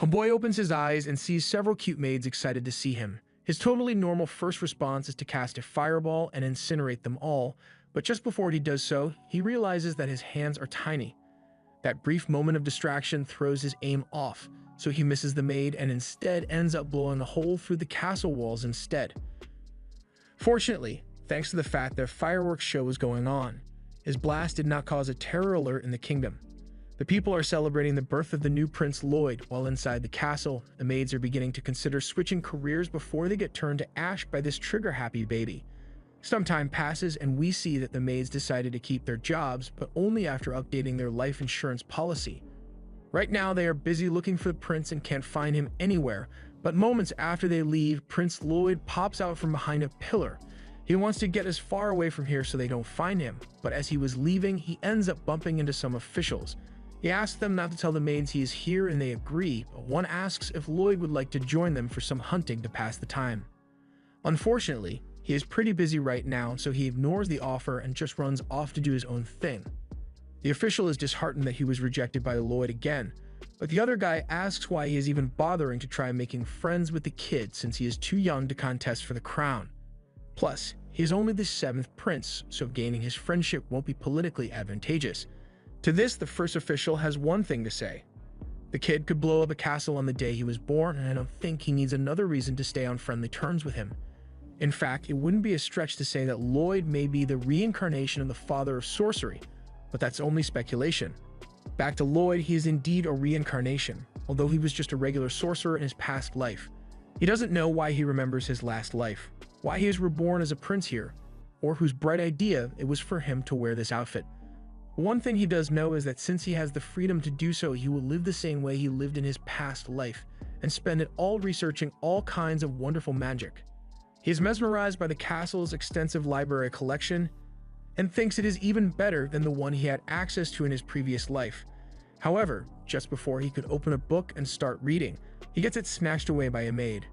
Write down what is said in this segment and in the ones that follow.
Homeboy opens his eyes and sees several cute maids excited to see him. His totally normal first response is to cast a fireball and incinerate them all, but just before he does so, he realizes that his hands are tiny. That brief moment of distraction throws his aim off, so he misses the maid and instead ends up blowing a hole through the castle walls instead. Fortunately, thanks to the fact that a fireworks show was going on, his blast did not cause a terror alert in the kingdom. The people are celebrating the birth of the new Prince Lloyd, while inside the castle, the maids are beginning to consider switching careers before they get turned to ash by this trigger-happy baby. Some time passes and we see that the maids decided to keep their jobs, but only after updating their life insurance policy. Right now they are busy looking for the prince and can't find him anywhere, but moments after they leave, Prince Lloyd pops out from behind a pillar. He wants to get as far away from here so they don't find him, but as he was leaving, he ends up bumping into some officials. He asks them not to tell the maids he is here and they agree, but one asks if Lloyd would like to join them for some hunting to pass the time. Unfortunately, he is pretty busy right now, so he ignores the offer and just runs off to do his own thing. The official is disheartened that he was rejected by Lloyd again, but the other guy asks why he is even bothering to try making friends with the kid since he is too young to contest for the crown. Plus, he is only the 7th prince, so gaining his friendship won't be politically advantageous. To this, the first official has one thing to say. The kid could blow up a castle on the day he was born, and I don't think he needs another reason to stay on friendly terms with him. In fact, it wouldn't be a stretch to say that Lloyd may be the reincarnation of the father of sorcery, but that's only speculation. Back to Lloyd, he is indeed a reincarnation, although he was just a regular sorcerer in his past life. He doesn't know why he remembers his last life, why he is reborn as a prince here, or whose bright idea it was for him to wear this outfit. One thing he does know is that since he has the freedom to do so, he will live the same way he lived in his past life, and spend it all researching all kinds of wonderful magic. He is mesmerized by the castle's extensive library collection, and thinks it is even better than the one he had access to in his previous life. However, just before he could open a book and start reading, he gets it snatched away by a maid.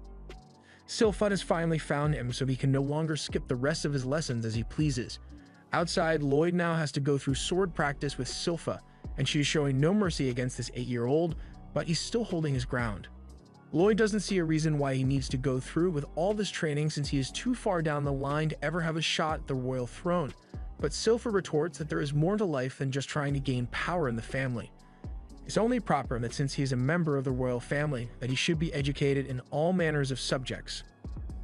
Silpha has finally found him, so he can no longer skip the rest of his lessons as he pleases. Outside, Lloyd now has to go through sword practice with Silpha, and she is showing no mercy against this 8-year-old, but he's still holding his ground. Lloyd doesn't see a reason why he needs to go through with all this training since he is too far down the line to ever have a shot at the royal throne, but Silpha retorts that there is more to life than just trying to gain power in the family. It's only proper that since he is a member of the royal family, that he should be educated in all manners of subjects.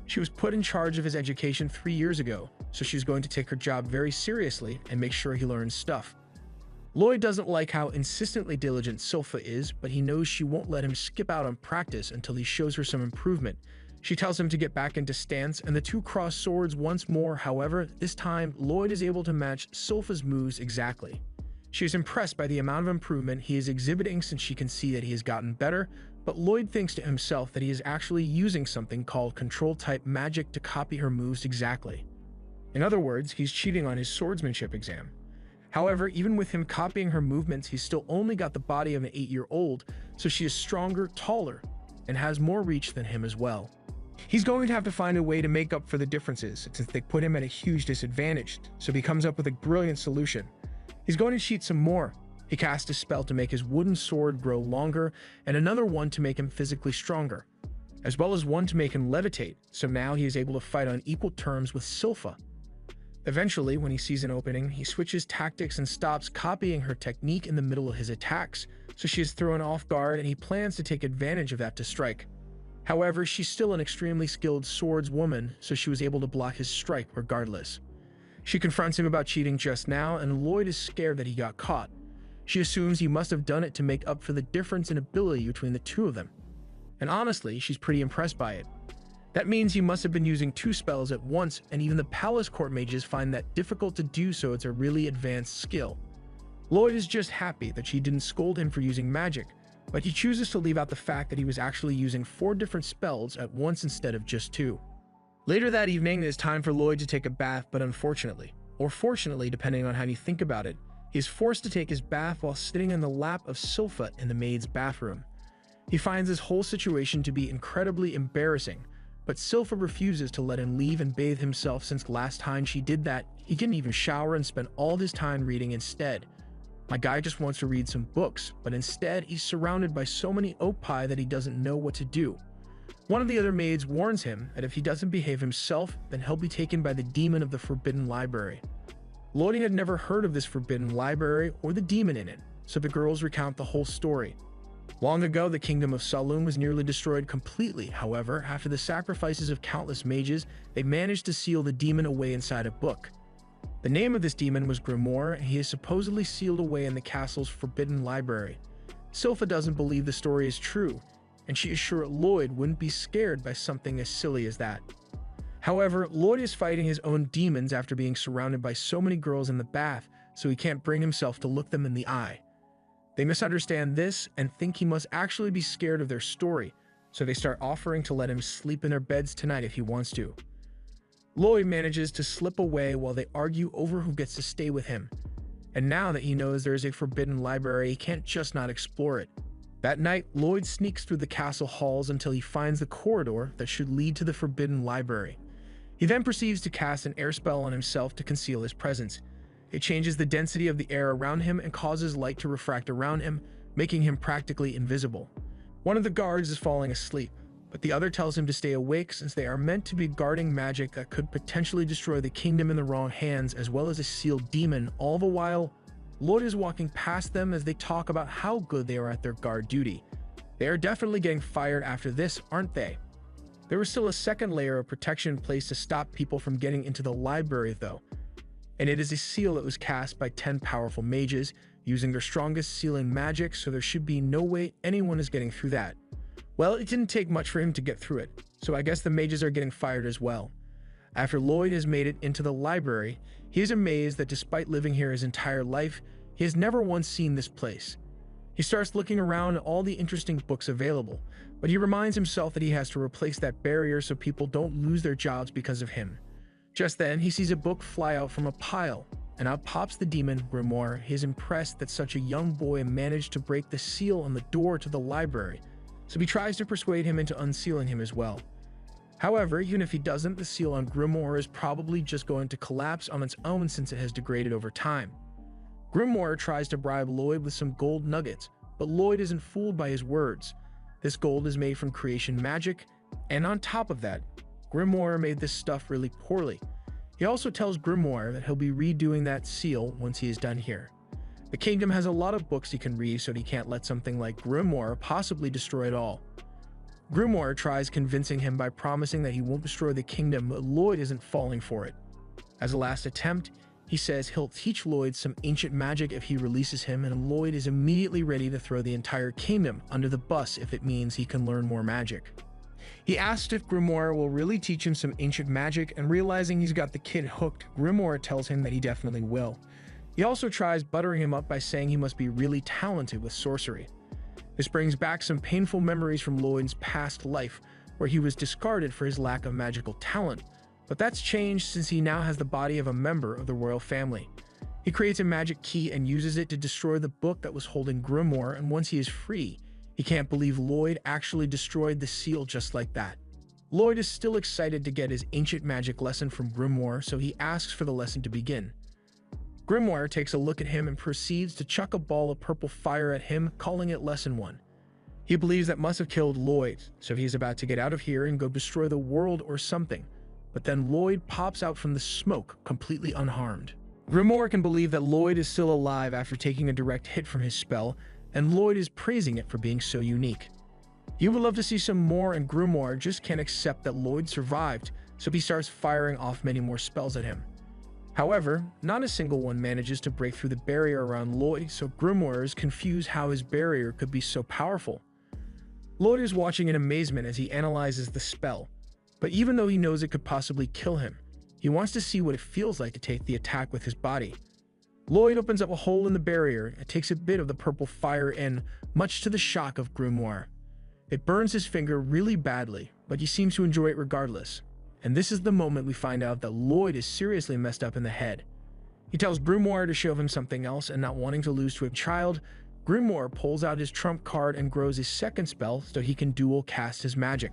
She was put in charge of his education 3 years ago, so she's going to take her job very seriously and make sure he learns stuff. Lloyd doesn't like how insistently diligent Silpha is, but he knows she won't let him skip out on practice until he shows her some improvement. She tells him to get back into stance, and the two cross swords once more. However, this time, Lloyd is able to match Silpha's moves exactly. She is impressed by the amount of improvement he is exhibiting since she can see that he has gotten better, but Lloyd thinks to himself that he is actually using something called control-type magic to copy her moves exactly. In other words, he's cheating on his swordsmanship exam. However, even with him copying her movements, he's still only got the body of an 8-year-old, so she is stronger, taller, and has more reach than him as well. He's going to have to find a way to make up for the differences, since they put him at a huge disadvantage, so he comes up with a brilliant solution. He's going to cheat some more. He casts a spell to make his wooden sword grow longer, and another one to make him physically stronger, as well as one to make him levitate, so now he is able to fight on equal terms with Silpha. Eventually, when he sees an opening, he switches tactics and stops copying her technique in the middle of his attacks, so she is thrown off guard and he plans to take advantage of that to strike. However, she's still an extremely skilled swordswoman, so she was able to block his strike regardless. She confronts him about cheating just now, and Lloyd is scared that he got caught. She assumes he must have done it to make up for the difference in ability between the two of them. And honestly, she's pretty impressed by it. That means he must have been using 2 spells at once, and even the palace court mages find that difficult to do, so it's a really advanced skill. Lloyd is just happy that she didn't scold him for using magic, but he chooses to leave out the fact that he was actually using 4 different spells at once instead of just 2. Later that evening, it is time for Lloyd to take a bath, but unfortunately, or fortunately depending on how you think about it, he is forced to take his bath while sitting in the lap of Silpha in the maid's bathroom. He finds this whole situation to be incredibly embarrassing, but Silpha refuses to let him leave and bathe himself since last time she did that, he didn't even shower and spent all his time reading instead. My guy just wants to read some books, but instead he's surrounded by so many opie that he doesn't know what to do. One of the other maids warns him that if he doesn't behave himself, then he'll be taken by the demon of the Forbidden Library. Lloyd had never heard of this Forbidden Library or the demon in it, so the girls recount the whole story. Long ago, the kingdom of Saloon was nearly destroyed completely. However, after the sacrifices of countless mages, they managed to seal the demon away inside a book. The name of this demon was Grimoire, and he is supposedly sealed away in the castle's Forbidden Library. Silpha doesn't believe the story is true, and she is sure Lloyd wouldn't be scared by something as silly as that. However, Lloyd is fighting his own demons after being surrounded by so many girls in the bath, so he can't bring himself to look them in the eye. They misunderstand this and think he must actually be scared of their story, so they start offering to let him sleep in their beds tonight if he wants to. Lloyd manages to slip away while they argue over who gets to stay with him. And now that he knows there is a forbidden library, he can't just not explore it. That night, Lloyd sneaks through the castle halls until he finds the corridor that should lead to the forbidden library. He then proceeds to cast an air spell on himself to conceal his presence. It changes the density of the air around him and causes light to refract around him, making him practically invisible. One of the guards is falling asleep, but the other tells him to stay awake since they are meant to be guarding magic that could potentially destroy the kingdom in the wrong hands, as well as a sealed demon. All the while, Lloyd is walking past them as they talk about how good they are at their guard duty. They are definitely getting fired after this, aren't they? There was still a second layer of protection in place to stop people from getting into the library though, and it is a seal that was cast by 10 powerful mages using their strongest sealing magic, so there should be no way anyone is getting through that. Well, it didn't take much for him to get through it, so I guess the mages are getting fired as well. After Lloyd has made it into the library, he is amazed that despite living here his entire life, he has never once seen this place. He starts looking around at all the interesting books available, but he reminds himself that he has to replace that barrier so people don't lose their jobs because of him. Just then, he sees a book fly out from a pile, and out pops the demon, Grimoire. He is impressed that such a young boy managed to break the seal on the door to the library, so he tries to persuade him into unsealing him as well. However, even if he doesn't, the seal on Grimoire is probably just going to collapse on its own since it has degraded over time. Grimoire tries to bribe Lloyd with some gold nuggets, but Lloyd isn't fooled by his words. This gold is made from creation magic, and on top of that, Grimoire made this stuff really poorly. He also tells Grimoire that he'll be redoing that seal once he is done here. The kingdom has a lot of books he can read, so he can't let something like Grimoire possibly destroy it all. Grimoire tries convincing him by promising that he won't destroy the kingdom, but Lloyd isn't falling for it. As a last attempt, he says he'll teach Lloyd some ancient magic if he releases him, and Lloyd is immediately ready to throw the entire kingdom under the bus if it means he can learn more magic. He asks if Grimoire will really teach him some ancient magic, and realizing he's got the kid hooked, Grimoire tells him that he definitely will. He also tries buttering him up by saying he must be really talented with sorcery. This brings back some painful memories from Lloyd's past life, where he was discarded for his lack of magical talent, but that's changed since he now has the body of a member of the royal family. He creates a magic key and uses it to destroy the book that was holding Grimoire, and once he is free, he can't believe Lloyd actually destroyed the seal just like that. Lloyd is still excited to get his ancient magic lesson from Grimoire, so he asks for the lesson to begin. Grimoire takes a look at him and proceeds to chuck a ball of purple fire at him, calling it Lesson 1. He believes that must have killed Lloyd, so he's about to get out of here and go destroy the world or something. But then Lloyd pops out from the smoke, completely unharmed. Grimoire can believe that Lloyd is still alive after taking a direct hit from his spell, and Lloyd is praising it for being so unique. He would love to see some more, and Grimoire just can't accept that Lloyd survived, so he starts firing off many more spells at him. However, not a single one manages to break through the barrier around Lloyd, so Grimoire is confused how his barrier could be so powerful. Lloyd is watching in amazement as he analyzes the spell, but even though he knows it could possibly kill him, he wants to see what it feels like to take the attack with his body. Lloyd opens up a hole in the barrier and takes a bit of the purple fire in, much to the shock of Grimoire. It burns his finger really badly, but he seems to enjoy it regardless. And this is the moment we find out that Lloyd is seriously messed up in the head. He tells Grimoire to show him something else, and not wanting to lose to a child, Grimoire pulls out his trump card and grows his second spell so he can dual cast his magic.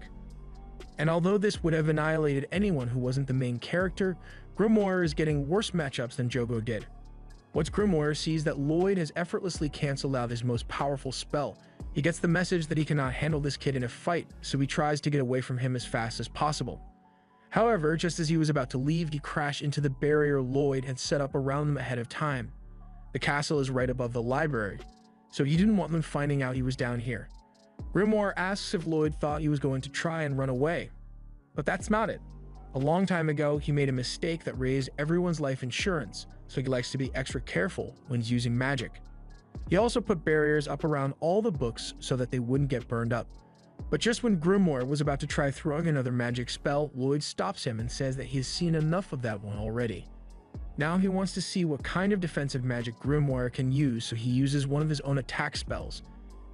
And although this would have annihilated anyone who wasn't the main character, Grimoire is getting worse matchups than Jogo did. Once Grimoire sees that Lloyd has effortlessly canceled out his most powerful spell, he gets the message that he cannot handle this kid in a fight, so he tries to get away from him as fast as possible. However, just as he was about to leave, he crashed into the barrier Lloyd had set up around them ahead of time. The castle is right above the library, so he didn't want them finding out he was down here. Grimoire asks if Lloyd thought he was going to try and run away, but that's not it. A long time ago, he made a mistake that raised everyone's life insurance, so he likes to be extra careful when using magic. He also put barriers up around all the books so that they wouldn't get burned up. But just when Grimoire was about to try throwing another magic spell, Lloyd stops him and says that he has seen enough of that one already. Now he wants to see what kind of defensive magic Grimoire can use, so he uses one of his own attack spells.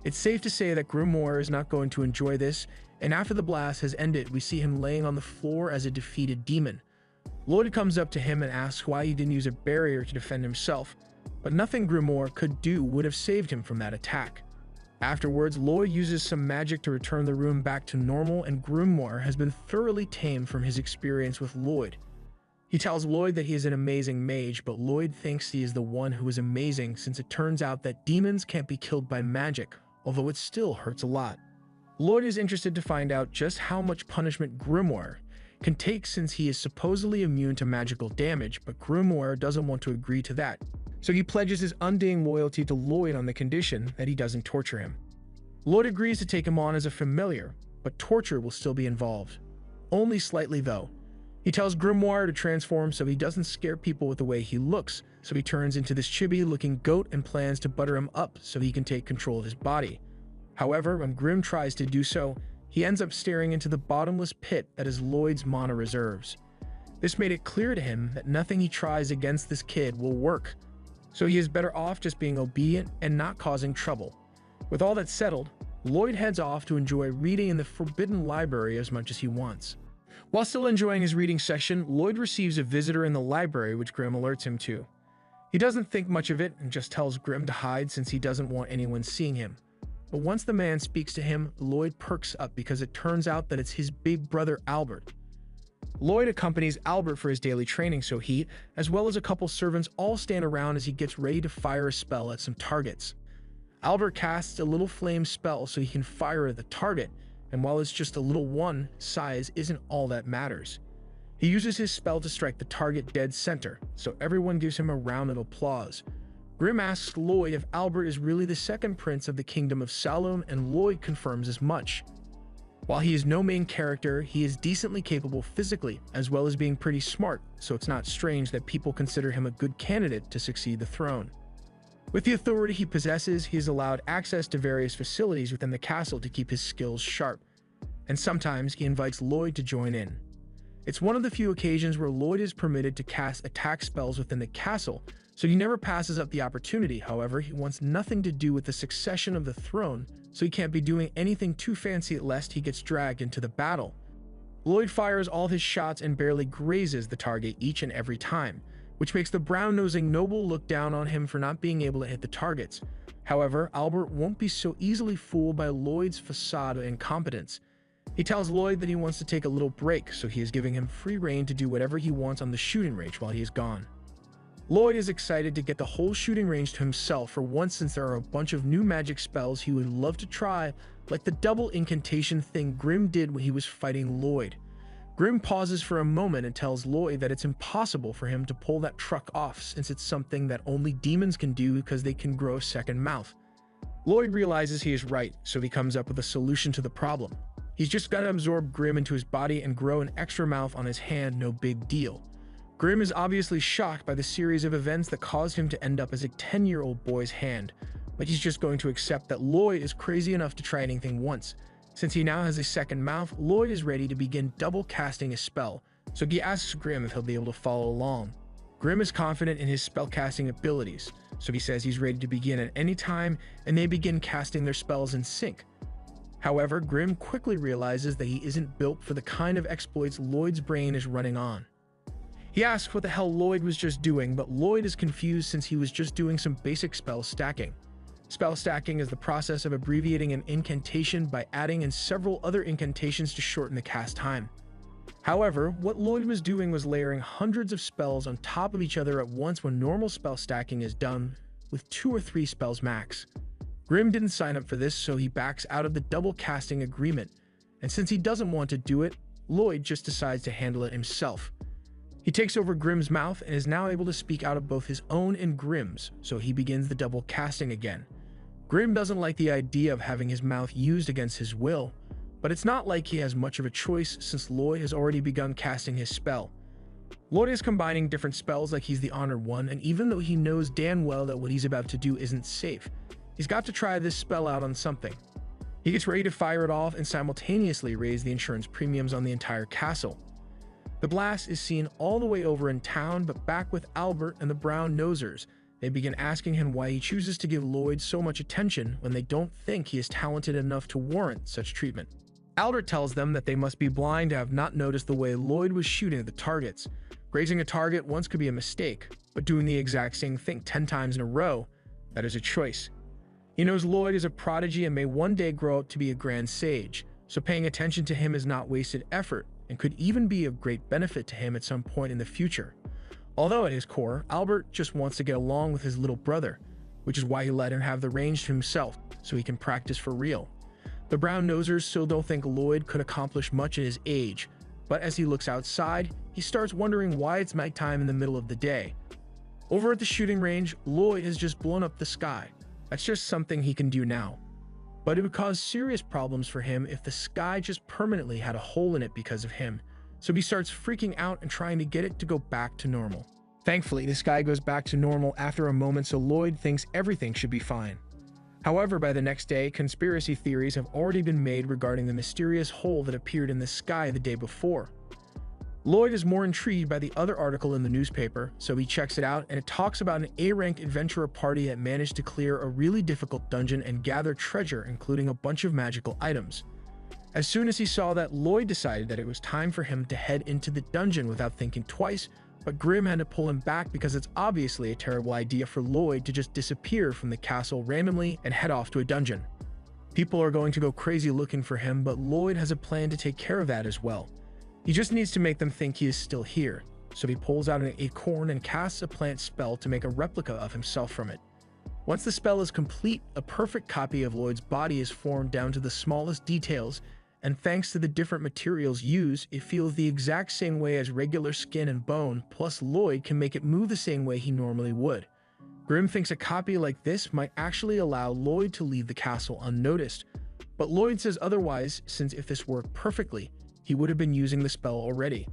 It's safe to say that Grimoire is not going to enjoy this, and after the blast has ended, we see him laying on the floor as a defeated demon. Lloyd comes up to him and asks why he didn't use a barrier to defend himself, but nothing Grimoire could do would have saved him from that attack. Afterwards, Lloyd uses some magic to return the room back to normal, and Grimoire has been thoroughly tamed from his experience with Lloyd. He tells Lloyd that he is an amazing mage, but Lloyd thinks he is the one who is amazing since it turns out that demons can't be killed by magic, although it still hurts a lot. Lloyd is interested to find out just how much punishment Grimoire can take since he is supposedly immune to magical damage, but Grimoire doesn't want to agree to that. So he pledges his undying loyalty to Lloyd on the condition that he doesn't torture him. Lloyd agrees to take him on as a familiar, but torture will still be involved. Only slightly though. He tells Grimoire to transform so he doesn't scare people with the way he looks, so he turns into this chibi-looking goat and plans to butter him up so he can take control of his body. However, when Grim tries to do so, he ends up staring into the bottomless pit that is Lloyd's mana reserves. This made it clear to him that nothing he tries against this kid will work, so he is better off just being obedient and not causing trouble. With all that settled, Lloyd heads off to enjoy reading in the Forbidden Library as much as he wants. While still enjoying his reading session, Lloyd receives a visitor in the library which Grim alerts him to. He doesn't think much of it and just tells Grim to hide since he doesn't want anyone seeing him. But once the man speaks to him, Lloyd perks up because it turns out that it's his big brother Albert. Lloyd accompanies Albert for his daily training, so he, as well as a couple servants, all stand around as he gets ready to fire a spell at some targets. Albert casts a little flame spell so he can fire at the target, and while it's just a little one, size isn't all that matters. He uses his spell to strike the target dead center, so everyone gives him a round of applause. Grim asks Lloyd if Albert is really the second prince of the kingdom of Saloum, and Lloyd confirms as much. While he is no main character, he is decently capable physically, as well as being pretty smart, so it's not strange that people consider him a good candidate to succeed the throne. With the authority he possesses, he is allowed access to various facilities within the castle to keep his skills sharp, and sometimes he invites Lloyd to join in. It's one of the few occasions where Lloyd is permitted to cast attack spells within the castle, so he never passes up the opportunity. However, he wants nothing to do with the succession of the throne, so he can't be doing anything too fancy lest he gets dragged into the battle. Lloyd fires all his shots and barely grazes the target each and every time, which makes the brown-nosing noble look down on him for not being able to hit the targets. However, Albert won't be so easily fooled by Lloyd's facade of incompetence. He tells Lloyd that he wants to take a little break, so he is giving him free rein to do whatever he wants on the shooting range while he is gone. Lloyd is excited to get the whole shooting range to himself for once, since there are a bunch of new magic spells he would love to try, like the double incantation thing Grim did when he was fighting Lloyd. Grim pauses for a moment and tells Lloyd that it's impossible for him to pull that truck off since it's something that only demons can do because they can grow a second mouth. Lloyd realizes he is right, so he comes up with a solution to the problem. He's just got to absorb Grim into his body and grow an extra mouth on his hand, no big deal. Grim is obviously shocked by the series of events that caused him to end up as a 10-year-old boy's hand, but he's just going to accept that Lloyd is crazy enough to try anything once. Since he now has a second mouth, Lloyd is ready to begin double casting a spell, so he asks Grim if he'll be able to follow along. Grim is confident in his spellcasting abilities, so he says he's ready to begin at any time, and they begin casting their spells in sync. However, Grim quickly realizes that he isn't built for the kind of exploits Lloyd's brain is running on. He asks what the hell Lloyd was just doing, but Lloyd is confused since he was just doing some basic spell stacking. Spell stacking is the process of abbreviating an incantation by adding in several other incantations to shorten the cast time. However, what Lloyd was doing was layering hundreds of spells on top of each other at once when normal spell stacking is done with 2 or 3 spells max. Grimm didn't sign up for this, so he backs out of the double casting agreement, and since he doesn't want to do it, Lloyd just decides to handle it himself. He takes over Grimm's mouth and is now able to speak out of both his own and Grimm's, so he begins the double casting again. Grimm doesn't like the idea of having his mouth used against his will, but it's not like he has much of a choice since Lloyd has already begun casting his spell. Lloyd is combining different spells like he's the Honored One, and even though he knows damn well that what he's about to do isn't safe, he's got to try this spell out on something. He gets ready to fire it off and simultaneously raise the insurance premiums on the entire castle. The blast is seen all the way over in town, but back with Albert and the Brown Nosers, they begin asking him why he chooses to give Lloyd so much attention when they don't think he is talented enough to warrant such treatment. Albert tells them that they must be blind to have not noticed the way Lloyd was shooting at the targets. Grazing a target once could be a mistake, but doing the exact same thing 10 times in a row, that is a choice. He knows Lloyd is a prodigy and may one day grow up to be a grand sage, so paying attention to him is not wasted effort and could even be of great benefit to him at some point in the future. Although at his core, Albert just wants to get along with his little brother, which is why he let him have the range to himself so he can practice for real. The Brown Nosers still don't think Lloyd could accomplish much at his age, but as he looks outside, he starts wondering why it's nighttime in the middle of the day. Over at the shooting range, Lloyd has just blown up the sky. That's just something he can do now. But it would cause serious problems for him if the sky just permanently had a hole in it because of him, so he starts freaking out and trying to get it to go back to normal. Thankfully, the sky goes back to normal after a moment, so Lloyd thinks everything should be fine. However, by the next day, conspiracy theories have already been made regarding the mysterious hole that appeared in the sky the day before. Lloyd is more intrigued by the other article in the newspaper, so he checks it out, and it talks about an A-rank adventurer party that managed to clear a really difficult dungeon and gather treasure, including a bunch of magical items. As soon as he saw that, Lloyd decided that it was time for him to head into the dungeon without thinking twice, but Grimm had to pull him back because it's obviously a terrible idea for Lloyd to just disappear from the castle randomly and head off to a dungeon. People are going to go crazy looking for him, but Lloyd has a plan to take care of that as well. He just needs to make them think he is still here, so he pulls out an acorn and casts a plant spell to make a replica of himself from it. Once the spell is complete, a perfect copy of Lloyd's body is formed down to the smallest details, and thanks to the different materials used, it feels the exact same way as regular skin and bone, plus Lloyd can make it move the same way he normally would. Grimm thinks a copy like this might actually allow Lloyd to leave the castle unnoticed, but Lloyd says otherwise, since if this worked perfectly, he would have been using the spell already.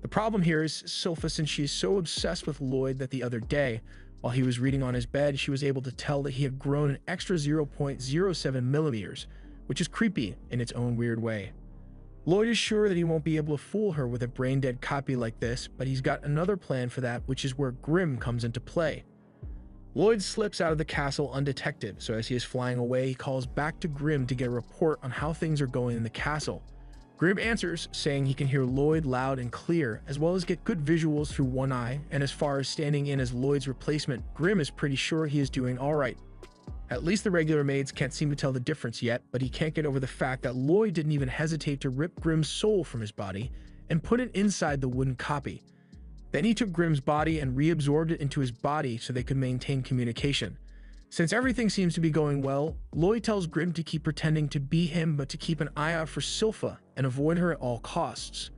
The problem here is Sylpha, since she is so obsessed with Lloyd that the other day, while he was reading on his bed, she was able to tell that he had grown an extra 0.07 millimeters, which is creepy in its own weird way. Lloyd is sure that he won't be able to fool her with a brain-dead copy like this, but he's got another plan for that, which is where Grimm comes into play. Lloyd slips out of the castle undetected, so as he is flying away, he calls back to Grimm to get a report on how things are going in the castle. Grimm answers, saying he can hear Lloyd loud and clear, as well as get good visuals through one eye, and as far as standing in as Lloyd's replacement, Grimm is pretty sure he is doing alright. At least the regular maids can't seem to tell the difference yet, but he can't get over the fact that Lloyd didn't even hesitate to rip Grimm's soul from his body and put it inside the wooden copy. Then he took Grimm's body and reabsorbed it into his body so they could maintain communication. Since everything seems to be going well, Lloyd tells Grimm to keep pretending to be him but to keep an eye out for Sylpha and avoid her at all costs.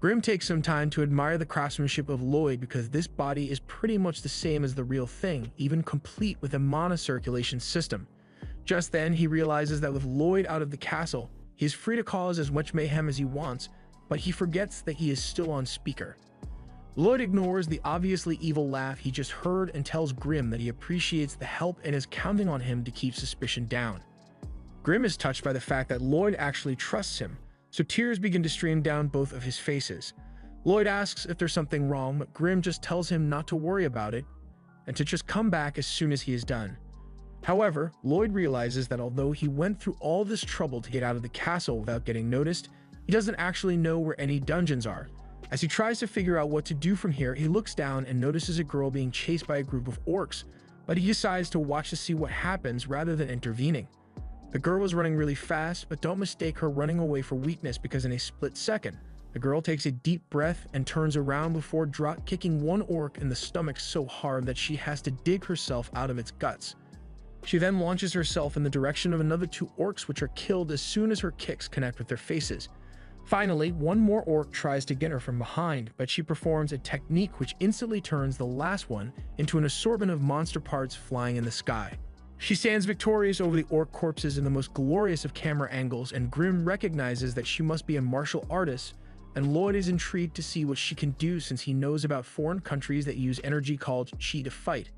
Grimm takes some time to admire the craftsmanship of Lloyd because this body is pretty much the same as the real thing, even complete with a monocirculation system. Just then, he realizes that with Lloyd out of the castle, he is free to cause as much mayhem as he wants, but he forgets that he is still on speaker. Lloyd ignores the obviously evil laugh he just heard and tells Grimm that he appreciates the help and is counting on him to keep suspicion down. Grimm is touched by the fact that Lloyd actually trusts him, so tears begin to stream down both of his faces. Lloyd asks if there's something wrong, but Grimm just tells him not to worry about it and to just come back as soon as he is done. However, Lloyd realizes that although he went through all this trouble to get out of the castle without getting noticed, he doesn't actually know where any dungeons are. As he tries to figure out what to do from here, he looks down and notices a girl being chased by a group of orcs, but he decides to watch to see what happens rather than intervening. The girl was running really fast, but don't mistake her running away for weakness because in a split second, The girl takes a deep breath and turns around before drop-kicking one orc in the stomach so hard that she has to dig herself out of its guts. She then launches herself in the direction of another two orcs, which are killed as soon as her kicks connect with their faces. Finally, one more orc tries to get her from behind, but she performs a technique which instantly turns the last one into an assortment of monster parts flying in the sky. She stands victorious over the orc corpses in the most glorious of camera angles, and Grimm recognizes that she must be a martial artist, and Lloyd is intrigued to see what she can do since he knows about foreign countries that use energy called chi to fight.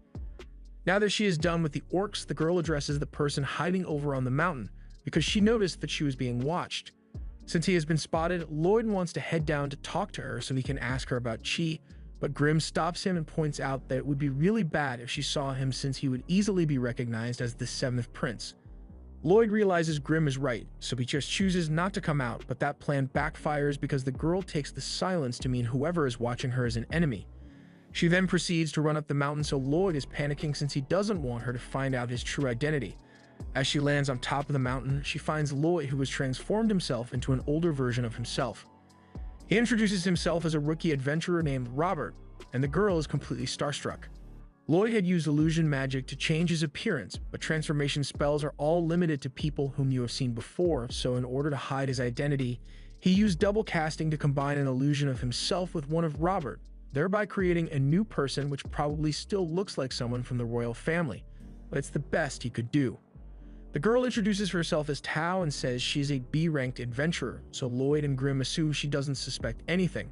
Now that she is done with the orcs, the girl addresses the person hiding over on the mountain because she noticed that she was being watched. Since he has been spotted, Lloyd wants to head down to talk to her so he can ask her about chi, but Grimm stops him and points out that it would be really bad if she saw him since he would easily be recognized as the seventh prince. Lloyd realizes Grimm is right, so he just chooses not to come out, but that plan backfires because the girl takes the silence to mean whoever is watching her is an enemy. She then proceeds to run up the mountain, so Lloyd is panicking since he doesn't want her to find out his true identity. As she lands on top of the mountain, she finds Lloyd, who has transformed himself into an older version of himself. He introduces himself as a rookie adventurer named Robert, and the girl is completely starstruck. Lloyd had used illusion magic to change his appearance, but transformation spells are all limited to people whom you have seen before, so in order to hide his identity, he used double casting to combine an illusion of himself with one of Robert, thereby creating a new person which probably still looks like someone from the royal family, but it's the best he could do. The girl introduces herself as Tao and says she is a B-ranked adventurer, so Lloyd and Grimm assume she doesn't suspect anything.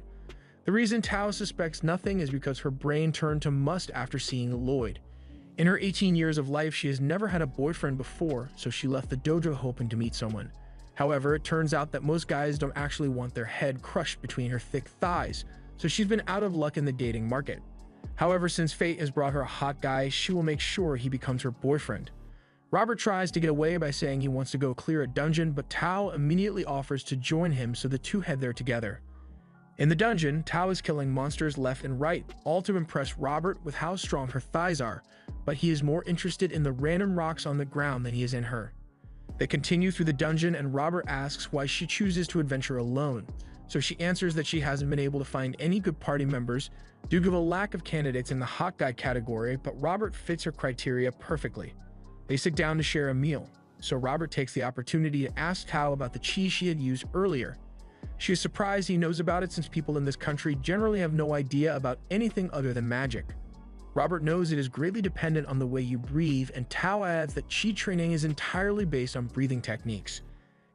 The reason Tao suspects nothing is because her brain turned to must after seeing Lloyd. In her 18 years of life, she has never had a boyfriend before, so she left the dojo hoping to meet someone. However, it turns out that most guys don't actually want their head crushed between her thick thighs, so she's been out of luck in the dating market. However, since fate has brought her a hot guy, she will make sure he becomes her boyfriend. Robert tries to get away by saying he wants to go clear a dungeon, but Tao immediately offers to join him, so the two head there together. In the dungeon, Tao is killing monsters left and right, all to impress Robert with how strong her thighs are, but he is more interested in the random rocks on the ground than he is in her. They continue through the dungeon, and Robert asks why she chooses to adventure alone, so she answers that she hasn't been able to find any good party members due to the lack of candidates in the hot guy category, but Robert fits her criteria perfectly. They sit down to share a meal, so Robert takes the opportunity to ask Tao about the chi she had used earlier. She is surprised he knows about it since people in this country generally have no idea about anything other than magic. Robert knows it is greatly dependent on the way you breathe, and Tao adds that chi training is entirely based on breathing techniques.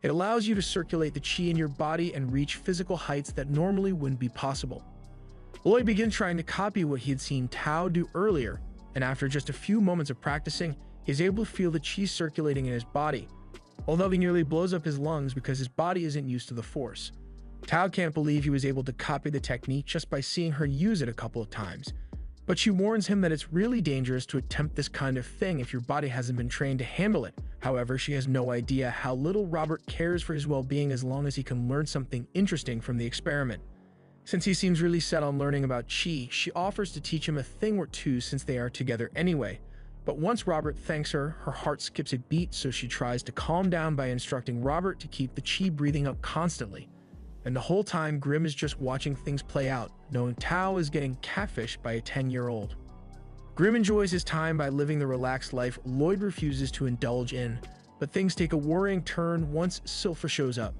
It allows you to circulate the chi in your body and reach physical heights that normally wouldn't be possible. Lloyd begins trying to copy what he had seen Tao do earlier, and after just a few moments of practicing, he is able to feel the chi circulating in his body, although he nearly blows up his lungs because his body isn't used to the force. Tao can't believe he was able to copy the technique just by seeing her use it a couple of times, but she warns him that it's really dangerous to attempt this kind of thing if your body hasn't been trained to handle it. However, she has no idea how little Robert cares for his well-being as long as he can learn something interesting from the experiment. Since he seems really set on learning about chi, she offers to teach him a thing or two since they are together anyway. But once Robert thanks her, her heart skips a beat, so she tries to calm down by instructing Robert to keep the chi breathing up constantly. And the whole time, Grimm is just watching things play out, knowing Tao is getting catfished by a 10-year-old. Grimm enjoys his time by living the relaxed life Lloyd refuses to indulge in, but things take a worrying turn once Silpha shows up.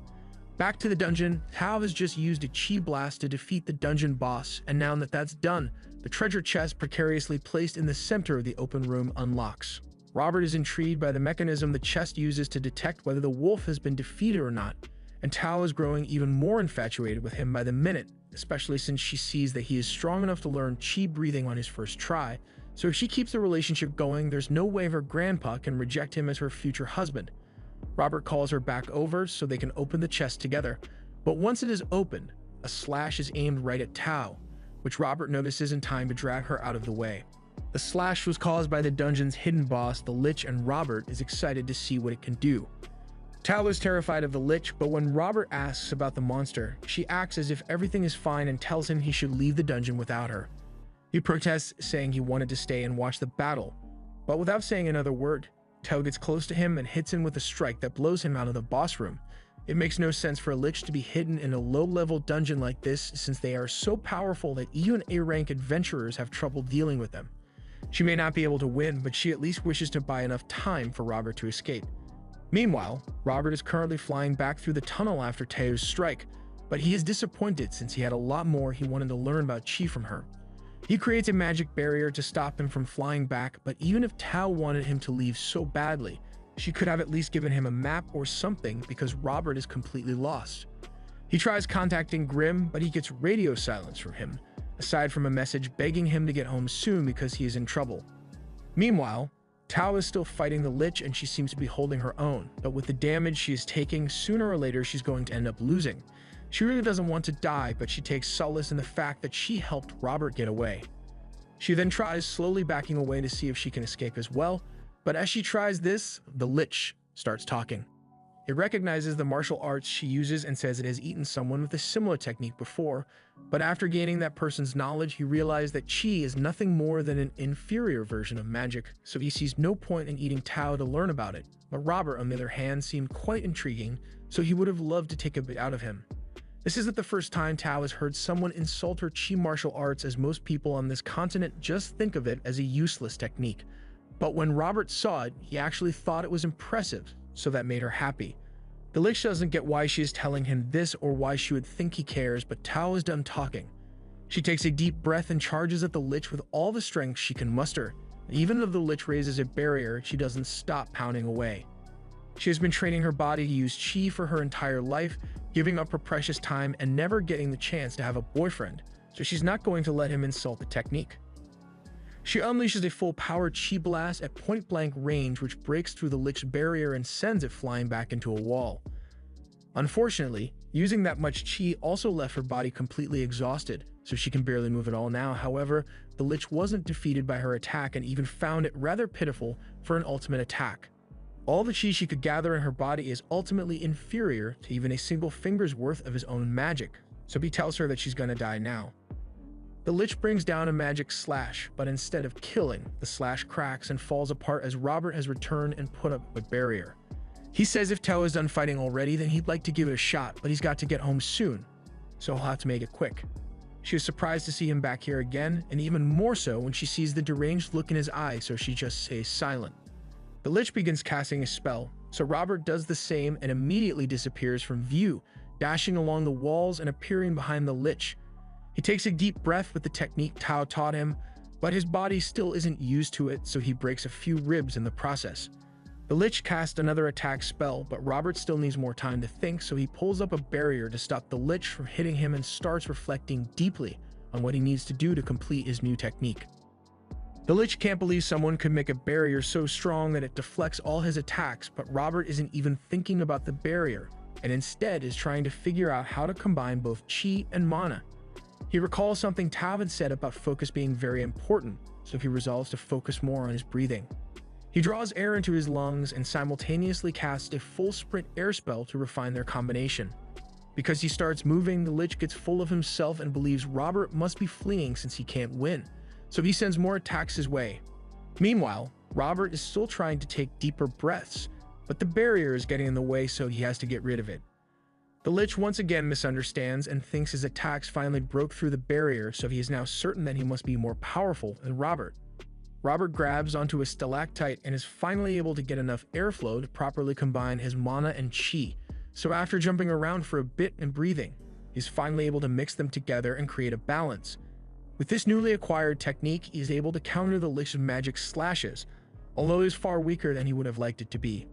Back to the dungeon, Tao has just used a chi blast to defeat the dungeon boss, and now that that's done, the treasure chest precariously placed in the center of the open room unlocks. Robert is intrigued by the mechanism the chest uses to detect whether the wolf has been defeated or not, and Tao is growing even more infatuated with him by the minute, especially since she sees that he is strong enough to learn chi breathing on his first try, so if she keeps the relationship going, there's no way her grandpa can reject him as her future husband. Robert calls her back over so they can open the chest together, but once it is opened, a slash is aimed right at Tao, which Robert notices in time to drag her out of the way. The slash was caused by the dungeon's hidden boss, the Lich, and Robert is excited to see what it can do. Tao is terrified of the Lich, but when Robert asks about the monster, she acts as if everything is fine and tells him he should leave the dungeon without her. He protests, saying he wanted to stay and watch the battle, but without saying another word, Tao gets close to him and hits him with a strike that blows him out of the boss room. It makes no sense for a lich to be hidden in a low-level dungeon like this, since they are so powerful that even A-rank adventurers have trouble dealing with them. She may not be able to win, but she at least wishes to buy enough time for Robert to escape. Meanwhile, Robert is currently flying back through the tunnel after Teo's strike, but he is disappointed since he had a lot more he wanted to learn about Chi from her. He creates a magic barrier to stop him from flying back, but even if Tao wanted him to leave so badly, she could have at least given him a map or something, because Robert is completely lost. He tries contacting Grimm, but he gets radio silence from him, aside from a message begging him to get home soon because he is in trouble. Meanwhile, Tao is still fighting the lich and she seems to be holding her own, but with the damage she is taking, sooner or later she's going to end up losing. She really doesn't want to die, but she takes solace in the fact that she helped Robert get away. She then tries slowly backing away to see if she can escape as well, but as she tries this, the lich starts talking. It recognizes the martial arts she uses and says it has eaten someone with a similar technique before, but after gaining that person's knowledge, he realized that Chi is nothing more than an inferior version of magic, so he sees no point in eating Tao to learn about it. But Robert, on the other hand, seemed quite intriguing, so he would have loved to take a bit out of him. This isn't the first time Tao has heard someone insult her Chi martial arts, as most people on this continent just think of it as a useless technique. But when Robert saw it, he actually thought it was impressive, so that made her happy. The lich doesn't get why she is telling him this or why she would think he cares, but Tao is done talking. She takes a deep breath and charges at the lich with all the strength she can muster. Even if the lich raises a barrier, she doesn't stop pounding away. She has been training her body to use Chi for her entire life, giving up her precious time and never getting the chance to have a boyfriend, so she's not going to let him insult the technique. She unleashes a full-power Chi blast at point-blank range, which breaks through the lich's barrier and sends it flying back into a wall. Unfortunately, using that much Chi also left her body completely exhausted, so she can barely move at all now. However, the lich wasn't defeated by her attack and even found it rather pitiful for an ultimate attack. All the Chi she could gather in her body is ultimately inferior to even a single finger's worth of his own magic, so he tells her that she's gonna die now. The lich brings down a magic slash, but instead of killing, the slash cracks and falls apart as Robert has returned and put up a barrier. He says if Tao is done fighting already, then he'd like to give it a shot, but he's got to get home soon, so he'll have to make it quick. She is surprised to see him back here again, and even more so when she sees the deranged look in his eyes, so she just stays silent. The lich begins casting a spell, so Robert does the same and immediately disappears from view, dashing along the walls and appearing behind the lich. He takes a deep breath with the technique Tao taught him, but his body still isn't used to it, so he breaks a few ribs in the process. The lich casts another attack spell, but Robert still needs more time to think, so he pulls up a barrier to stop the lich from hitting him and starts reflecting deeply on what he needs to do to complete his new technique. The lich can't believe someone could make a barrier so strong that it deflects all his attacks, but Robert isn't even thinking about the barrier, and instead is trying to figure out how to combine both Chi and mana. He recalls something Tao had said about focus being very important, so he resolves to focus more on his breathing. He draws air into his lungs and simultaneously casts a full sprint air spell to refine their combination. Because he starts moving, the lich gets full of himself and believes Robert must be fleeing since he can't win, so he sends more attacks his way. Meanwhile, Robert is still trying to take deeper breaths, but the barrier is getting in the way, so he has to get rid of it. The lich once again misunderstands and thinks his attacks finally broke through the barrier, so he is now certain that he must be more powerful than Robert. Robert grabs onto a stalactite and is finally able to get enough airflow to properly combine his mana and Chi, so after jumping around for a bit and breathing, he's finally able to mix them together and create a balance. With this newly acquired technique, he is able to counter the lich's magic slashes, although he is far weaker than he would have liked it to be.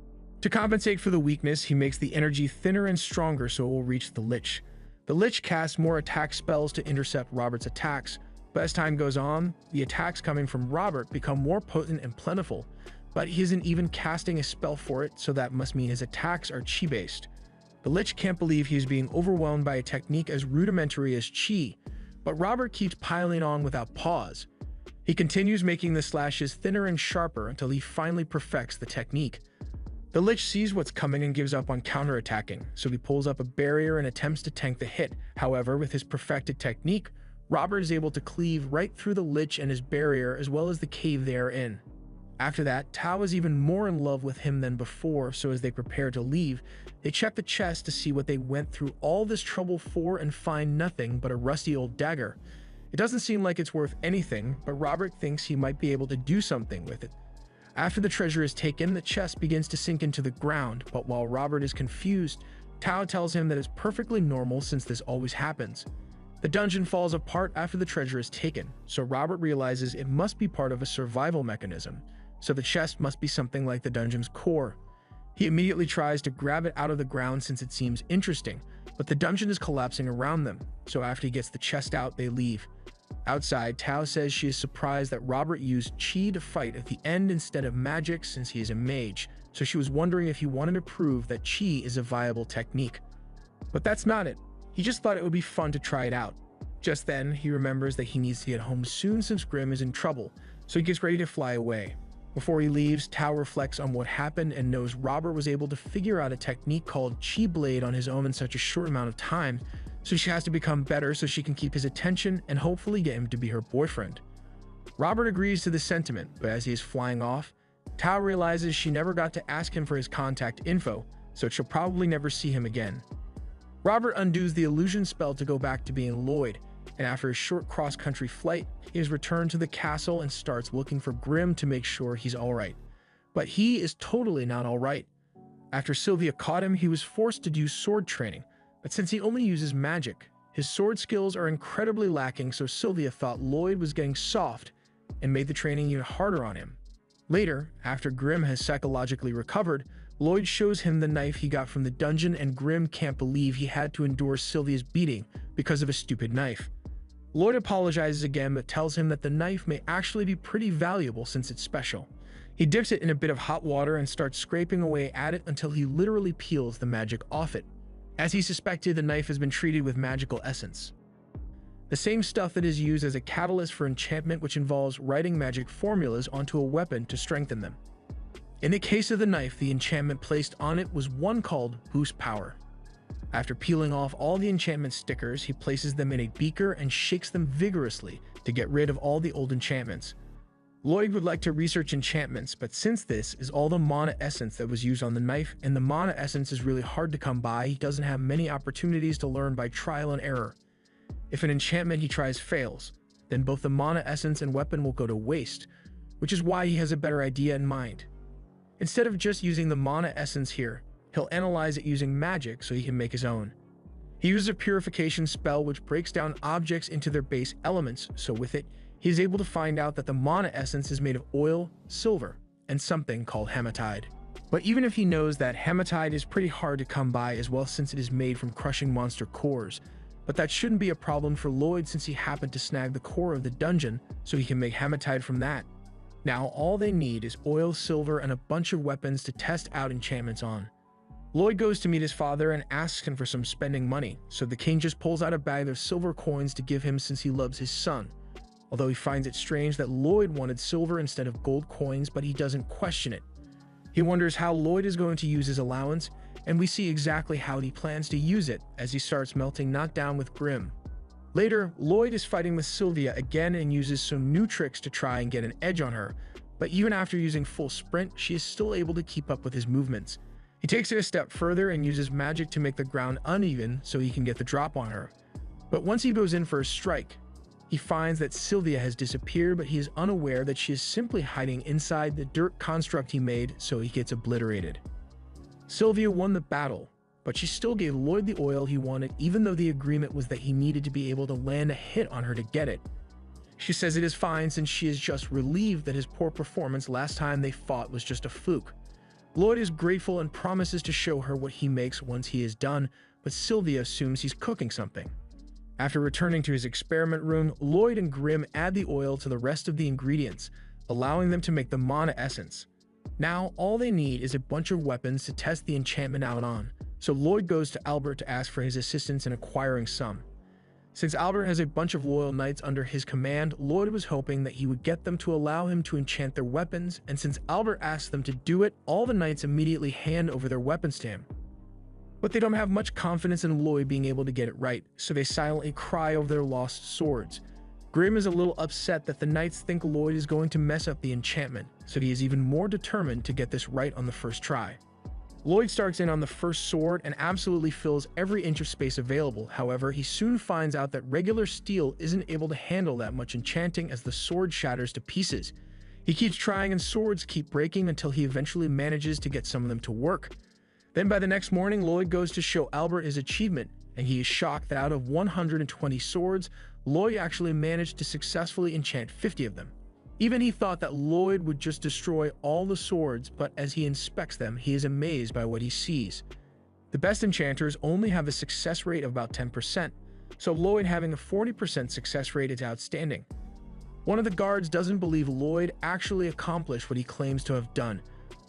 To compensate for the weakness, he makes the energy thinner and stronger so it will reach the lich. The lich casts more attack spells to intercept Robert's attacks, but as time goes on, the attacks coming from Robert become more potent and plentiful, but he isn't even casting a spell for it, so that must mean his attacks are Chi-based. The lich can't believe he is being overwhelmed by a technique as rudimentary as Chi, but Robert keeps piling on without pause. He continues making the slashes thinner and sharper until he finally perfects the technique. The lich sees what's coming and gives up on counterattacking, so he pulls up a barrier and attempts to tank the hit. However, with his perfected technique, Robert is able to cleave right through the lich and his barrier as well as the cave they are in. After that, Tao is even more in love with him than before, so as they prepare to leave, they check the chest to see what they went through all this trouble for and find nothing but a rusty old dagger. It doesn't seem like it's worth anything, but Robert thinks he might be able to do something with it. After the treasure is taken, the chest begins to sink into the ground, but while Robert is confused, Tao tells him that it's perfectly normal since this always happens. The dungeon falls apart after the treasure is taken, so Robert realizes it must be part of a survival mechanism, so the chest must be something like the dungeon's core. He immediately tries to grab it out of the ground since it seems interesting, but the dungeon is collapsing around them, so after he gets the chest out, they leave. Outside, Tao says she is surprised that Robert used Qi to fight at the end instead of magic since he is a mage, so she was wondering if he wanted to prove that Qi is a viable technique. But that's not it. He just thought it would be fun to try it out. Just then, he remembers that he needs to get home soon since Grimm is in trouble, so he gets ready to fly away. Before he leaves, Tao reflects on what happened and knows Robert was able to figure out a technique called Qi Blade on his own in such a short amount of time, so she has to become better so she can keep his attention and hopefully get him to be her boyfriend. Robert agrees to this sentiment, but as he is flying off, Tao realizes she never got to ask him for his contact info, so she'll probably never see him again. Robert undoes the illusion spell to go back to being Lloyd, and after a short cross-country flight, he is returned to the castle and starts looking for Grimm to make sure he's alright. But he is totally not alright. After Sylvia caught him, he was forced to do sword training, but since he only uses magic, his sword skills are incredibly lacking, so Sylvia thought Lloyd was getting soft and made the training even harder on him. Later, after Grimm has psychologically recovered, Lloyd shows him the knife he got from the dungeon and Grimm can't believe he had to endure Sylvia's beating because of a stupid knife. Lloyd apologizes again but tells him that the knife may actually be pretty valuable since it's special. He dips it in a bit of hot water and starts scraping away at it until he literally peels the magic off it. As he suspected, the knife has been treated with magical essence, the same stuff that is used as a catalyst for enchantment, which involves writing magic formulas onto a weapon to strengthen them. In the case of the knife, the enchantment placed on it was one called Boost Power. After peeling off all the enchantment stickers, he places them in a beaker and shakes them vigorously to get rid of all the old enchantments. Lloyd would like to research enchantments, but since this is all the mana essence that was used on the knife, and the mana essence is really hard to come by, he doesn't have many opportunities to learn by trial and error. If an enchantment he tries fails, then both the mana essence and weapon will go to waste, which is why he has a better idea in mind. Instead of just using the mana essence here, he'll analyze it using magic so he can make his own. He uses a purification spell which breaks down objects into their base elements, so with it, he is able to find out that the mana essence is made of oil, silver, and something called hematite. But even if he knows that hematite is pretty hard to come by as well since it is made from crushing monster cores, but that shouldn't be a problem for Lloyd since he happened to snag the core of the dungeon so he can make hematite from that. Now all they need is oil, silver, and a bunch of weapons to test out enchantments on. Lloyd goes to meet his father and asks him for some spending money, so the king just pulls out a bag of silver coins to give him since he loves his son. Although he finds it strange that Lloyd wanted silver instead of gold coins, but he doesn't question it. He wonders how Lloyd is going to use his allowance, and we see exactly how he plans to use it as he starts melting not down with Grimm. Later, Lloyd is fighting with Sylvia again and uses some new tricks to try and get an edge on her, but even after using full sprint, she is still able to keep up with his movements. He takes it a step further and uses magic to make the ground uneven so he can get the drop on her. But once he goes in for a strike, he finds that Sylvia has disappeared, but he is unaware that she is simply hiding inside the dirt construct he made, so he gets obliterated. Sylvia won the battle, but she still gave Lloyd the oil he wanted, even though the agreement was that he needed to be able to land a hit on her to get it. She says it is fine since she is just relieved that his poor performance last time they fought was just a fluke. Lloyd is grateful and promises to show her what he makes once he is done, but Sylvia assumes he's cooking something. After returning to his experiment room, Lloyd and Grimm add the oil to the rest of the ingredients, allowing them to make the mana essence. Now, all they need is a bunch of weapons to test the enchantment out on, so Lloyd goes to Albert to ask for his assistance in acquiring some. Since Albert has a bunch of loyal knights under his command, Lloyd was hoping that he would get them to allow him to enchant their weapons, and since Albert asks them to do it, all the knights immediately hand over their weapons to him. But they don't have much confidence in Lloyd being able to get it right, so they silently cry over their lost swords. Grim is a little upset that the knights think Lloyd is going to mess up the enchantment, so he is even more determined to get this right on the first try. Lloyd starts in on the first sword and absolutely fills every inch of space available. However, he soon finds out that regular steel isn't able to handle that much enchanting as the sword shatters to pieces. He keeps trying and swords keep breaking until he eventually manages to get some of them to work. Then by the next morning, Lloyd goes to show Albert his achievement, and he is shocked that out of 120 swords, Lloyd actually managed to successfully enchant 50 of them. Even he thought that Lloyd would just destroy all the swords, but as he inspects them, he is amazed by what he sees. The best enchanters only have a success rate of about 10%, so Lloyd having a 40% success rate is outstanding. One of the guards doesn't believe Lloyd actually accomplished what he claims to have done,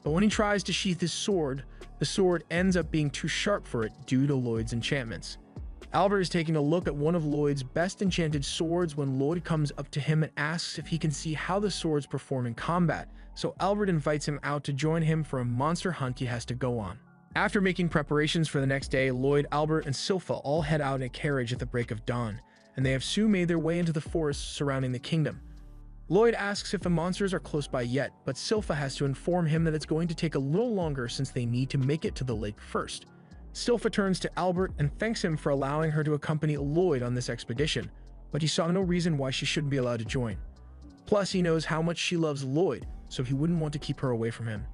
but when he tries to sheath his sword, the sword ends up being too sharp for it due to Lloyd's enchantments. Albert is taking a look at one of Lloyd's best enchanted swords when Lloyd comes up to him and asks if he can see how the swords perform in combat, so Albert invites him out to join him for a monster hunt he has to go on. After making preparations for the next day, Lloyd, Albert, and Silpha all head out in a carriage at the break of dawn, and they have soon made their way into the forest surrounding the kingdom. Lloyd asks if the monsters are close by yet, but Silpha has to inform him that it's going to take a little longer since they need to make it to the lake first. Silpha turns to Albert and thanks him for allowing her to accompany Lloyd on this expedition, but he saw no reason why she shouldn't be allowed to join. Plus, he knows how much she loves Lloyd, so he wouldn't want to keep her away from him.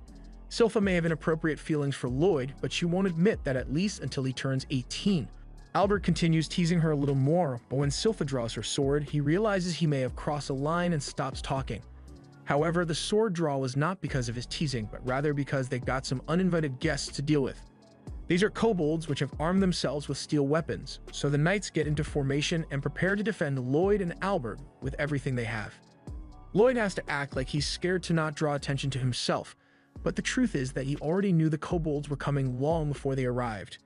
Silpha may have inappropriate feelings for Lloyd, but she won't admit that at least until he turns 18. Albert continues teasing her a little more, but when Silpha draws her sword, he realizes he may have crossed a line and stops talking. However, the sword draw was not because of his teasing, but rather because they got some uninvited guests to deal with. These are kobolds which have armed themselves with steel weapons, so the knights get into formation and prepare to defend Lloyd and Albert with everything they have. Lloyd has to act like he's scared to not draw attention to himself, but the truth is that he already knew the kobolds were coming long before they arrived.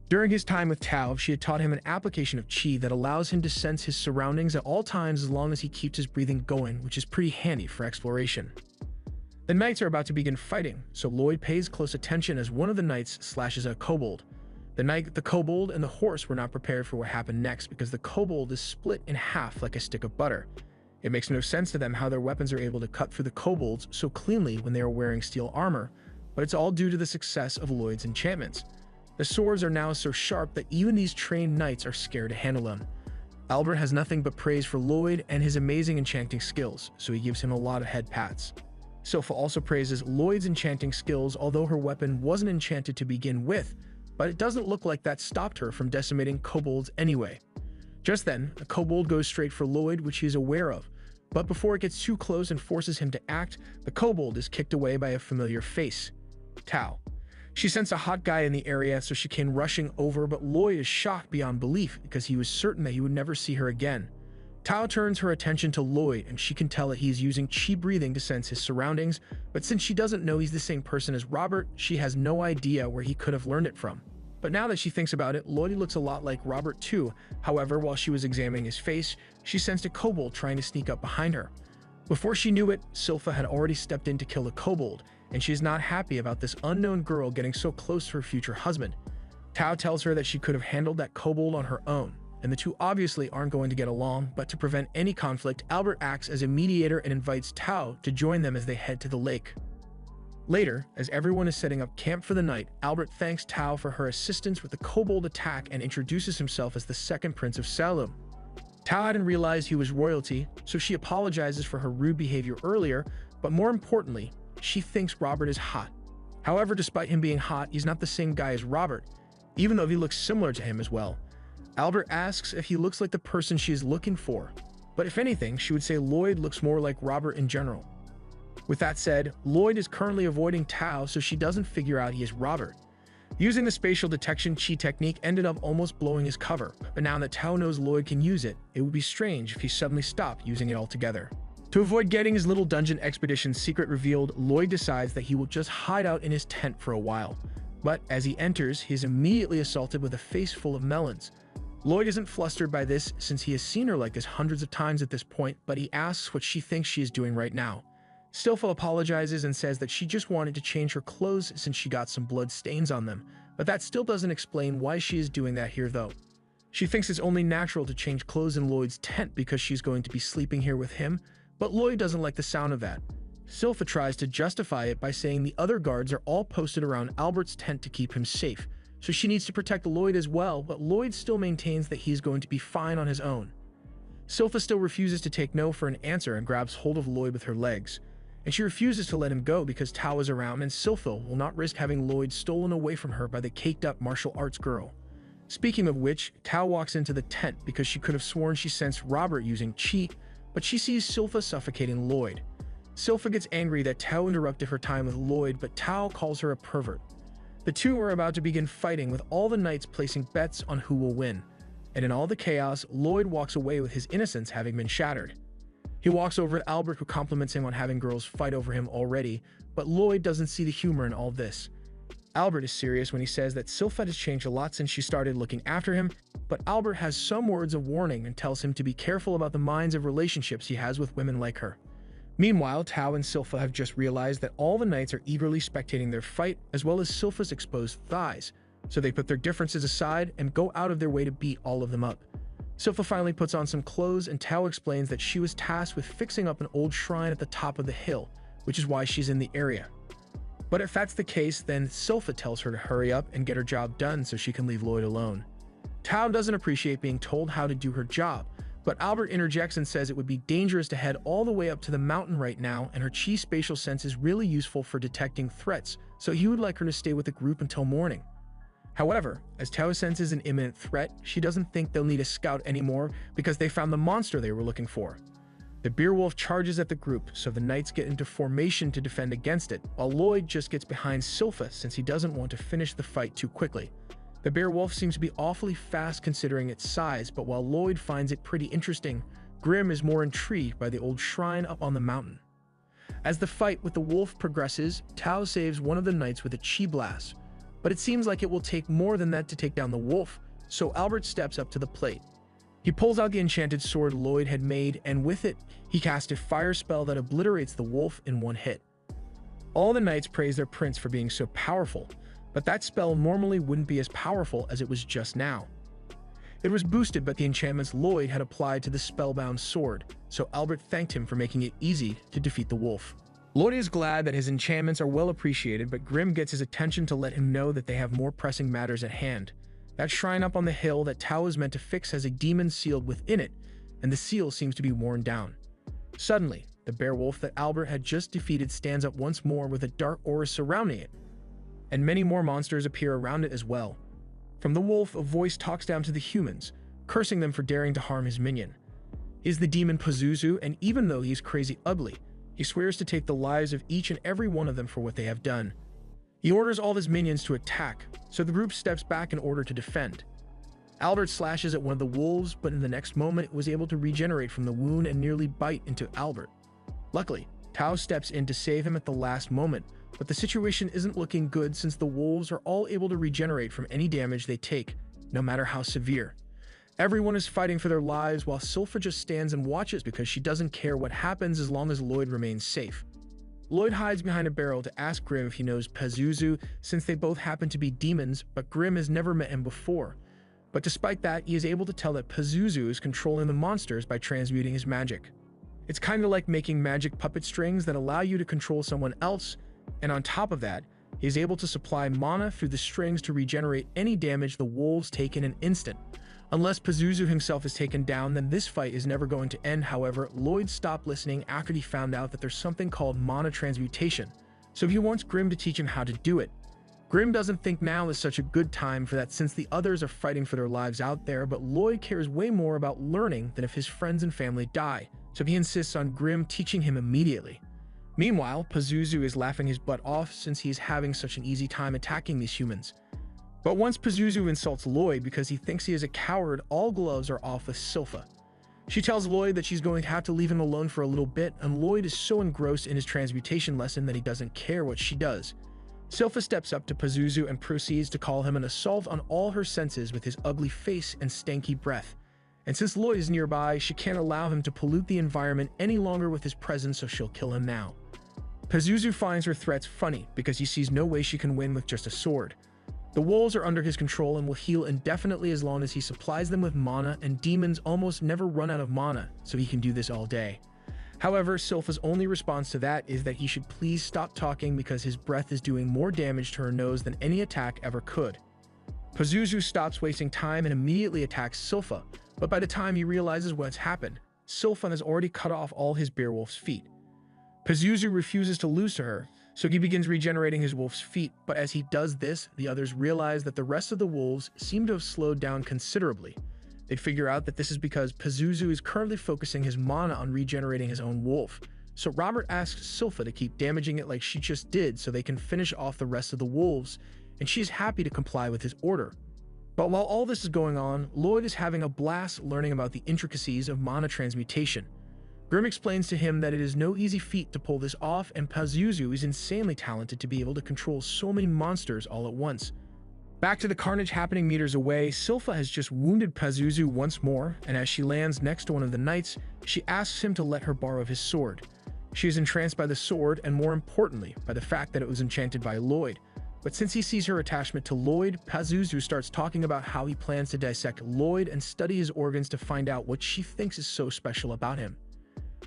During his time with Tau, she had taught him an application of chi that allows him to sense his surroundings at all times as long as he keeps his breathing going, which is pretty handy for exploration. The knights are about to begin fighting, so Lloyd pays close attention as one of the knights slashes a kobold. The kobold, and the horse were not prepared for what happened next because the kobold is split in half like a stick of butter. It makes no sense to them how their weapons are able to cut through the kobolds so cleanly when they are wearing steel armor, but it's all due to the success of Lloyd's enchantments. The swords are now so sharp that even these trained knights are scared to handle them. Albert has nothing but praise for Lloyd and his amazing enchanting skills, so he gives him a lot of head pats. Silpha also praises Lloyd's enchanting skills, although her weapon wasn't enchanted to begin with, but it doesn't look like that stopped her from decimating kobolds anyway. Just then, a kobold goes straight for Lloyd, which he is aware of, but before it gets too close and forces him to act, the kobold is kicked away by a familiar face, Tau. She sensed a hot guy in the area, so she came rushing over, but Lloyd is shocked beyond belief because he was certain that he would never see her again. Tau turns her attention to Lloyd, and she can tell that he is using chi breathing to sense his surroundings, but since she doesn't know he's the same person as Robert, she has no idea where he could have learned it from. But now that she thinks about it, Lloyd looks a lot like Robert too. However, while she was examining his face, she sensed a kobold trying to sneak up behind her. Before she knew it, Silpha had already stepped in to kill the kobold, and she is not happy about this unknown girl getting so close to her future husband. Tau tells her that she could have handled that kobold on her own, and the two obviously aren't going to get along, but to prevent any conflict, Albert acts as a mediator and invites Tau to join them as they head to the lake. Later, as everyone is setting up camp for the night, Albert thanks Tau for her assistance with the kobold attack and introduces himself as the second prince of Salem. Tau hadn't realized he was royalty, so she apologizes for her rude behavior earlier, but more importantly, she thinks Robert is hot. However, despite him being hot, he's not the same guy as Robert, even though he looks similar to him as well. Albert asks if he looks like the person she is looking for, but if anything, she would say Lloyd looks more like Robert in general. With that said, Lloyd is currently avoiding Tau, so she doesn't figure out he is Robert. Using the spatial detection chi technique ended up almost blowing his cover, but now that Tau knows Lloyd can use it, it would be strange if he suddenly stopped using it altogether. To avoid getting his little dungeon expedition secret revealed, Lloyd decides that he will just hide out in his tent for a while. But as he enters, he is immediately assaulted with a face full of melons. Lloyd isn't flustered by this since he has seen her like this hundreds of times at this point, but he asks what she thinks she is doing right now. Silpha apologizes and says that she just wanted to change her clothes since she got some blood stains on them, but that still doesn't explain why she is doing that here though. She thinks it's only natural to change clothes in Lloyd's tent because she's going to be sleeping here with him, but Lloyd doesn't like the sound of that. Silpha tries to justify it by saying the other guards are all posted around Albert's tent to keep him safe, so she needs to protect Lloyd as well, but Lloyd still maintains that he's going to be fine on his own. Silpha still refuses to take no for an answer and grabs hold of Lloyd with her legs, and she refuses to let him go because Tao is around and Silpha will not risk having Lloyd stolen away from her by the caked-up martial arts girl. Speaking of which, Tao walks into the tent because she could have sworn she sensed Robert using chi, but she sees Silpha suffocating Lloyd. Silpha gets angry that Tao interrupted her time with Lloyd, but Tao calls her a pervert. The two are about to begin fighting with all the knights placing bets on who will win, and in all the chaos, Lloyd walks away with his innocence having been shattered. He walks over to Albert, who compliments him on having girls fight over him already, but Lloyd doesn't see the humor in all this. Albert is serious when he says that Silpha has changed a lot since she started looking after him, but Albert has some words of warning and tells him to be careful about the minds of relationships he has with women like her. Meanwhile, Tao and Silpha have just realized that all the knights are eagerly spectating their fight, as well as Silpha's exposed thighs, so they put their differences aside and go out of their way to beat all of them up. Silpha finally puts on some clothes, and Tao explains that she was tasked with fixing up an old shrine at the top of the hill, which is why she's in the area. But if that's the case, then Silpha tells her to hurry up and get her job done so she can leave Lloyd alone. Tao doesn't appreciate being told how to do her job, but Albert interjects and says it would be dangerous to head all the way up to the mountain right now, and her chi spatial sense is really useful for detecting threats, so he would like her to stay with the group until morning. However, as Tao senses an imminent threat, she doesn't think they'll need a scout anymore because they found the monster they were looking for. The beer wolf charges at the group, so the knights get into formation to defend against it, while Lloyd just gets behind Silpha since he doesn't want to finish the fight too quickly. The bear wolf seems to be awfully fast considering its size, but while Lloyd finds it pretty interesting, Grim is more intrigued by the old shrine up on the mountain. As the fight with the wolf progresses, Tao saves one of the knights with a chi blast, but it seems like it will take more than that to take down the wolf, so Albert steps up to the plate. He pulls out the enchanted sword Lloyd had made, and with it, he casts a fire spell that obliterates the wolf in one hit. All the knights praise their prince for being so powerful, but that spell normally wouldn't be as powerful as it was just now. It was boosted by the enchantments Lloyd had applied to the spellbound sword, so Albert thanked him for making it easy to defeat the wolf. Lloyd is glad that his enchantments are well appreciated, but Grim gets his attention to let him know that they have more pressing matters at hand. That shrine up on the hill that Tao is meant to fix has a demon sealed within it, and the seal seems to be worn down. Suddenly, the bear wolf that Albert had just defeated stands up once more with a dark aura surrounding it, and many more monsters appear around it as well. From the wolf, a voice talks down to the humans, cursing them for daring to harm his minion. He is the demon Pazuzu, and even though he's crazy ugly, he swears to take the lives of each and every one of them for what they have done. He orders all of his minions to attack, so the group steps back in order to defend. Albert slashes at one of the wolves, but in the next moment it was able to regenerate from the wound and nearly bite into Albert. Luckily, Tao steps in to save him at the last moment, but the situation isn't looking good since the wolves are all able to regenerate from any damage they take, no matter how severe. Everyone is fighting for their lives while Silpha just stands and watches because she doesn't care what happens as long as Lloyd remains safe. Lloyd hides behind a barrel to ask Grim if he knows Pazuzu since they both happen to be demons, but Grim has never met him before. But despite that, he is able to tell that Pazuzu is controlling the monsters by transmuting his magic. It's kind of like making magic puppet strings that allow you to control someone else, and on top of that, he is able to supply mana through the strings to regenerate any damage the wolves take in an instant. Unless Pazuzu himself is taken down, then this fight is never going to end. However, Lloyd stopped listening after he found out that there's something called mana transmutation, so he wants Grim to teach him how to do it. Grim doesn't think now is such a good time for that since the others are fighting for their lives out there, but Lloyd cares way more about learning than if his friends and family die, so he insists on Grim teaching him immediately. Meanwhile, Pazuzu is laughing his butt off since he's having such an easy time attacking these humans. But once Pazuzu insults Lloyd because he thinks he is a coward, all gloves are off with Silpha. She tells Lloyd that she's going to have to leave him alone for a little bit, and Lloyd is so engrossed in his transmutation lesson that he doesn't care what she does. Silpha steps up to Pazuzu and proceeds to call him an assault on all her senses with his ugly face and stanky breath. And since Lloyd is nearby, she can't allow him to pollute the environment any longer with his presence, so she'll kill him now. Pazuzu finds her threats funny because he sees no way she can win with just a sword. The wolves are under his control and will heal indefinitely as long as he supplies them with mana, and demons almost never run out of mana, so he can do this all day. However, Silpha's only response to that is that he should please stop talking because his breath is doing more damage to her nose than any attack ever could. Pazuzu stops wasting time and immediately attacks Silpha, but by the time he realizes what's happened, Silpha has already cut off all his beowulf's feet. Pazuzu refuses to lose to her, so he begins regenerating his wolf's feet, but as he does this, the others realize that the rest of the wolves seem to have slowed down considerably. They figure out that this is because Pazuzu is currently focusing his mana on regenerating his own wolf, so Robert asks Silpha to keep damaging it like she just did so they can finish off the rest of the wolves, and she is happy to comply with his order. But while all this is going on, Lloyd is having a blast learning about the intricacies of mana transmutation. Grim explains to him that it is no easy feat to pull this off, and Pazuzu is insanely talented to be able to control so many monsters all at once. Back to the carnage happening meters away, Silpha has just wounded Pazuzu once more, and as she lands next to one of the knights, she asks him to let her borrow his sword. She is entranced by the sword, and more importantly, by the fact that it was enchanted by Lloyd. But since he sees her attachment to Lloyd, Pazuzu starts talking about how he plans to dissect Lloyd and study his organs to find out what she thinks is so special about him.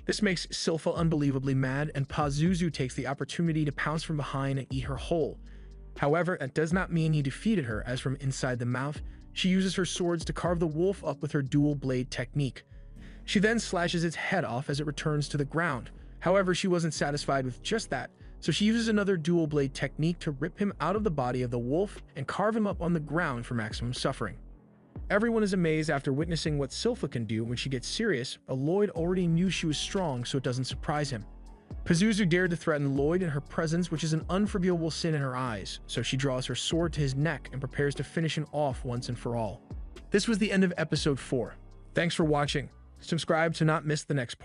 This makes Silpha unbelievably mad, and Pazuzu takes the opportunity to pounce from behind and eat her whole. However, that does not mean he defeated her, as from inside the mouth, she uses her swords to carve the wolf up with her dual blade technique. She then slashes its head off as it returns to the ground. However, she wasn't satisfied with just that, so she uses another dual blade technique to rip him out of the body of the wolf and carve him up on the ground for maximum suffering. Everyone is amazed after witnessing what Silpha can do when she gets serious, but Lloyd already knew she was strong, so it doesn't surprise him. Pazuzu dared to threaten Lloyd in her presence, which is an unforgivable sin in her eyes, so she draws her sword to his neck and prepares to finish him off once and for all. This was the end of episode 4. Thanks for watching. Subscribe to not miss the next part.